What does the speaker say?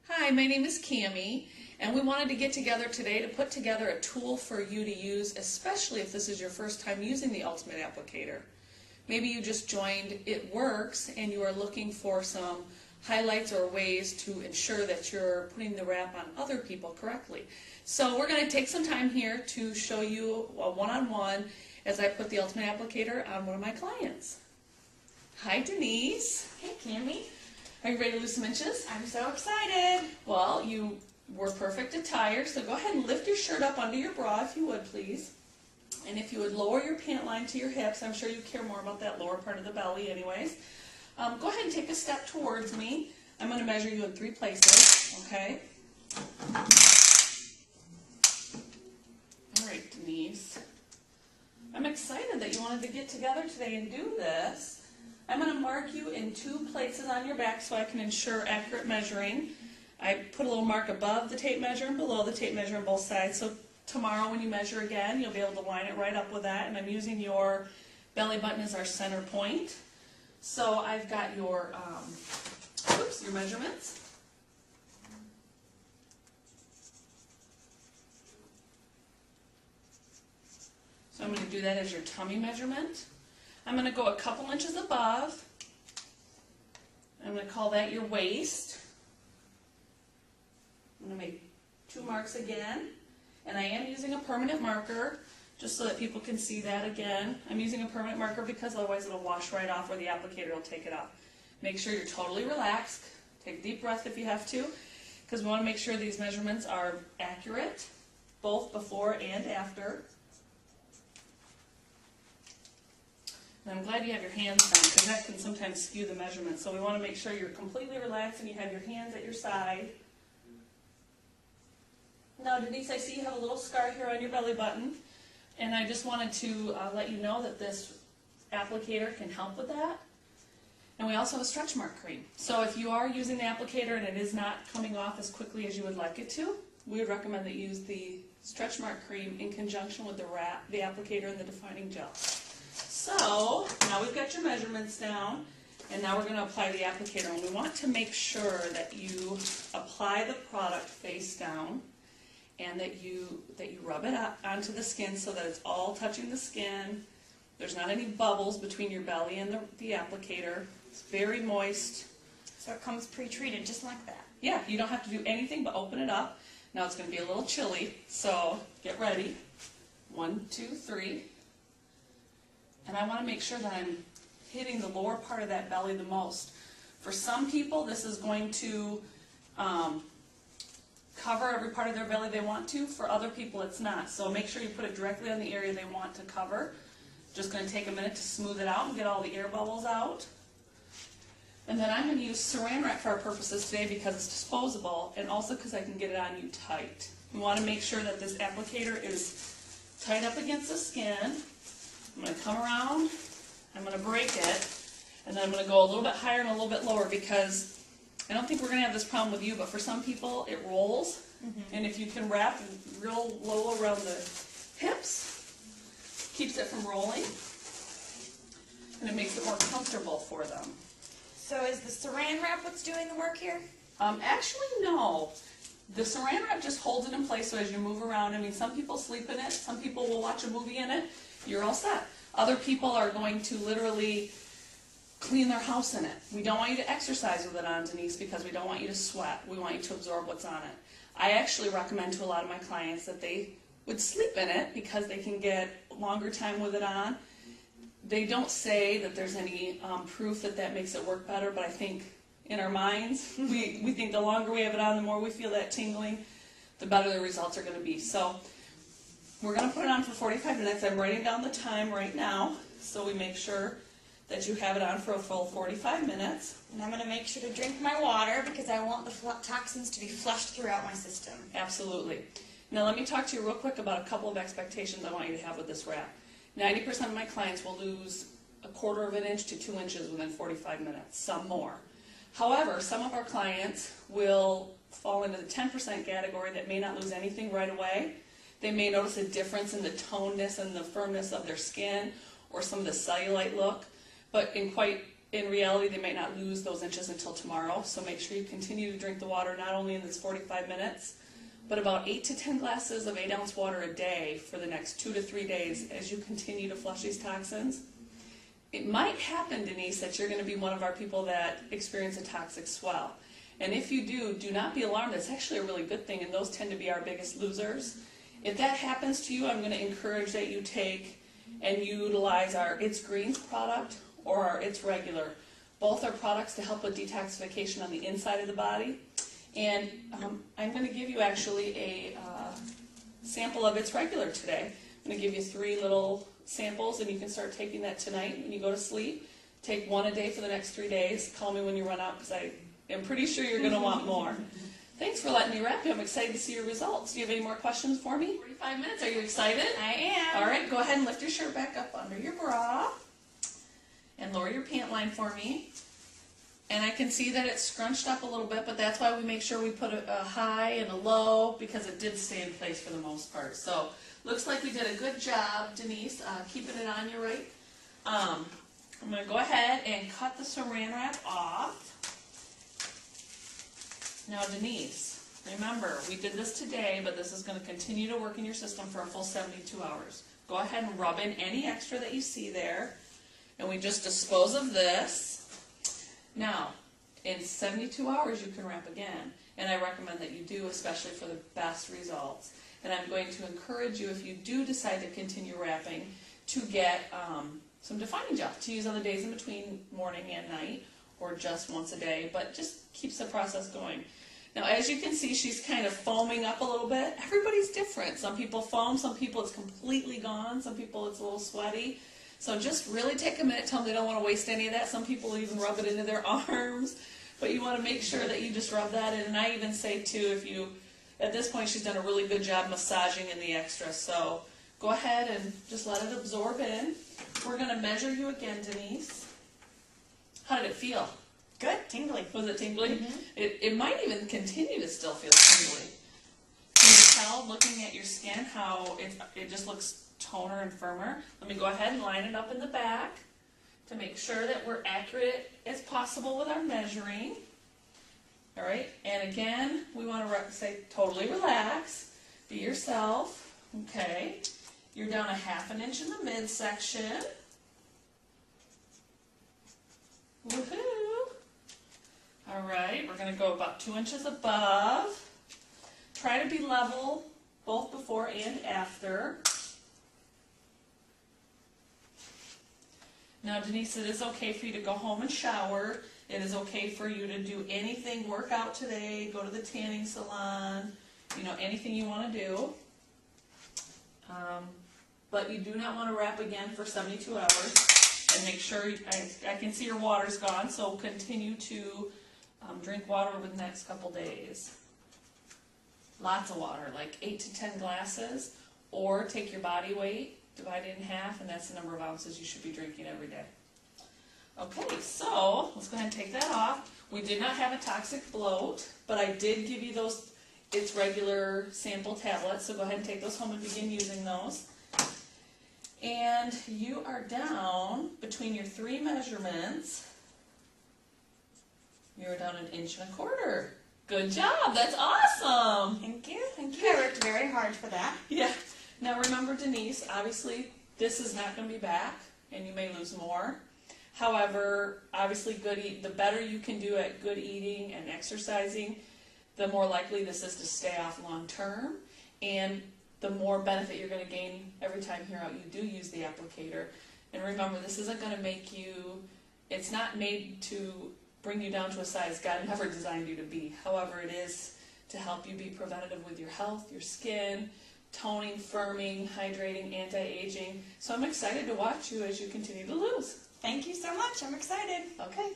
Hi, my name is Cami, and we wanted to get together today to put together a tool for you to use, especially if this is your first time using the Ultimate Applicator. Maybe you just joined It Works and you are looking for some highlights or ways to ensure that you're putting the wrap on other people correctly. So we're going to take some time here to show you a one-on-one as I put the Ultimate Applicator on one of my clients. Hi, Denise. Hey, Cami. Are you ready to lose some inches? I'm so excited. Well, you were perfect attire, so go ahead and lift your shirt up under your bra if you would, please. And if you would lower your pant line to your hips, I'm sure you care more about that lower part of the belly anyways. Go ahead and take a step towards me. I'm going to measure you in 3 places, okay? All right, Denise. I'm excited that you wanted to get together today and do this. I'm going to mark you in 2 places on your back so I can ensure accurate measuring. I put a little mark above the tape measure and below the tape measure on both sides, so tomorrow when you measure again, you'll be able to line it right up with that, and I'm using your belly button as our center point. So I've got your measurements. So I'm going to do that as your tummy measurement. I'm going to go a couple inches above. I'm going to call that your waist. I'm going to make 2 marks again. And I am using a permanent marker just so that people can see that again. I'm using a permanent marker because otherwise it'll wash right off or the applicator will take it off. Make sure you're totally relaxed. Take a deep breath if you have to, because we want to make sure these measurements are accurate, both before and after. And I'm glad you have your hands down because that can sometimes skew the measurements. So we want to make sure you're completely relaxed and you have your hands at your side. Now, Denise, I see you have a little scar here on your belly button. And I just wanted to let you know that this applicator can help with that. And we also have a stretch mark cream. So if you are using the applicator and it is not coming off as quickly as you would like it to, we would recommend that you use the stretch mark cream in conjunction with the applicator and the defining gel. So now we've got your measurements down, and now we're going to apply the applicator. And we want to make sure that you apply the product face down and that you rub it up onto the skin so that it's all touching the skin. There's not any bubbles between your belly and the applicator. It's very moist. So it comes pre-treated just like that. Yeah, you don't have to do anything but open it up. Now it's going to be a little chilly, so get ready. 1, 2, 3. And I want to make sure that I'm hitting the lower part of that belly the most. For some people, this is going to cover every part of their belly they want to. For other people, it's not. So make sure you put it directly on the area they want to cover. Just going to take a minute to smooth it out and get all the air bubbles out. And then I'm going to use Saran Wrap for our purposes today because it's disposable and also because I can get it on you tight. We want to make sure that this applicator is tight up against the skin. I'm going to come around, I'm going to break it, and then I'm going to go a little bit higher and a little bit lower because I don't think we're going to have this problem with you, but for some people it rolls. And if you can wrap real low around the hips, keeps it from rolling, and it makes it more comfortable for them. So is the Saran Wrap what's doing the work here? Actually, no. The Saran Wrap just holds it in place so as you move around. I mean, some people sleep in it, some people will watch a movie in it. You're all set. Other people are going to literally clean their house in it. We don't want you to exercise with it on, Denise, because we don't want you to sweat. We want you to absorb what's on it. I actually recommend to a lot of my clients that they would sleep in it because they can get longer time with it on. They don't say that there's any proof that that makes it work better, but I think in our minds, we think the longer we have it on, the more we feel that tingling, the better the results are going to be. So we're going to put it on for 45 minutes. I'm writing down the time right now so we make sure that you have it on for a full 45 minutes. And I'm going to make sure to drink my water because I want the toxins to be flushed throughout my system. Absolutely. Now let me talk to you real quick about a couple of expectations I want you to have with this wrap. 90% of my clients will lose 1/4 of an inch to 2 inches within 45 minutes, some more. However, some of our clients will fall into the 10% category that may not lose anything right away. They may notice a difference in the tonedness and the firmness of their skin or some of the cellulite look, but in quite in reality, they might not lose those inches until tomorrow, so make sure you continue to drink the water not only in this 45 minutes, but about 8 to 10 glasses of 8-ounce water a day for the next 2 to 3 days as you continue to flush these toxins. It might happen, Denise, that you're going to be one of our people that experience a toxic swell. And if you do, do not be alarmed. That's actually a really good thing, and those tend to be our biggest losers. If that happens to you, I'm going to encourage that you take and utilize our It's Greens product or our It's Regular. Both are products to help with detoxification on the inside of the body. And I'm going to give you actually a sample of It's Regular today. I'm going to give you 3 little samples, and you can start taking that tonight when you go to sleep. Take 1 a day for the next 3 days. Call me when you run out, because I am pretty sure you're going to want more. Thanks for letting me wrap you. I'm excited to see your results. Do you have any more questions for me? 45 minutes. Are you excited? I am. All right, go ahead and lift your shirt back up under your bra and lower your pant line for me. And I can see that it's scrunched up a little bit, but that's why we make sure we put a high and a low, because it did stay in place for the most part. So looks like we did a good job, Denise, keeping it on you right. I'm going to go ahead and cut the saran wrap off. Now, Denise, remember, we did this today, but this is going to continue to work in your system for a full 72 hours. Go ahead and rub in any extra that you see there, and we just dispose of this. Now, in 72 hours, you can wrap again, and I recommend that you do, especially for the best results. And I'm going to encourage you, if you do decide to continue wrapping, to get some defining gel to use on the days in between morning and night, or just once a day, but just keeps the process going. Now, as you can see, she's kind of foaming up a little bit. Everybody's different. Some people foam, some people it's completely gone, some people it's a little sweaty. So just really take a minute, tell them they don't want to waste any of that. Some people even rub it into their arms, but you want to make sure that you just rub that in. And I even say, too, if you, at this point, she's done a really good job massaging in the extra. So go ahead and just let it absorb in. We're going to measure you again, Denise. How did it feel? Good, tingly. Was it tingly? Mm-hmm. It might even continue to still feel tingly. Can you tell, looking at your skin, how it just looks toner and firmer? Let me go ahead and line it up in the back to make sure that we're accurate as possible with our measuring. All right, and again, we want to say totally relax, be yourself. Okay, you're down a 1/2 inch in the midsection. Woohoo! All right, we're going to go about 2 inches above. Try to be level both before and after. Now, Denise, it is okay for you to go home and shower. It is okay for you to do anything, work out today, go to the tanning salon, anything you want to do. But you do not want to wrap again for 72 hours. And make sure, I can see your water's gone, so continue to drink water over the next couple days. Lots of water, like 8 to 10 glasses, or take your body weight, divide it in half, and that's the number of ounces you should be drinking every day. Okay, so let's go ahead and take that off. We did not have a toxic bloat, but I did give you those It's Regular sample tablets, so go ahead and take those home and begin using those. And you are down between your 3 measurements. You're down 1.25 inches. Good job, that's awesome. Thank you, thank you. I worked very hard for that. Yeah. Now remember, Denise, obviously this is not going to be back, and you may lose more. However, obviously the better you can do at good eating and exercising, the more likely this is to stay off long term, and the more benefit you're going to gain every time here out you do use the applicator. And remember, this isn't going to make you, it's not made to bring you down to a size God never designed you to be. However, it is to help you be preventative with your health, your skin, toning, firming, hydrating, anti-aging. So I'm excited to watch you as you continue to lose. Thank you so much. I'm excited. Okay.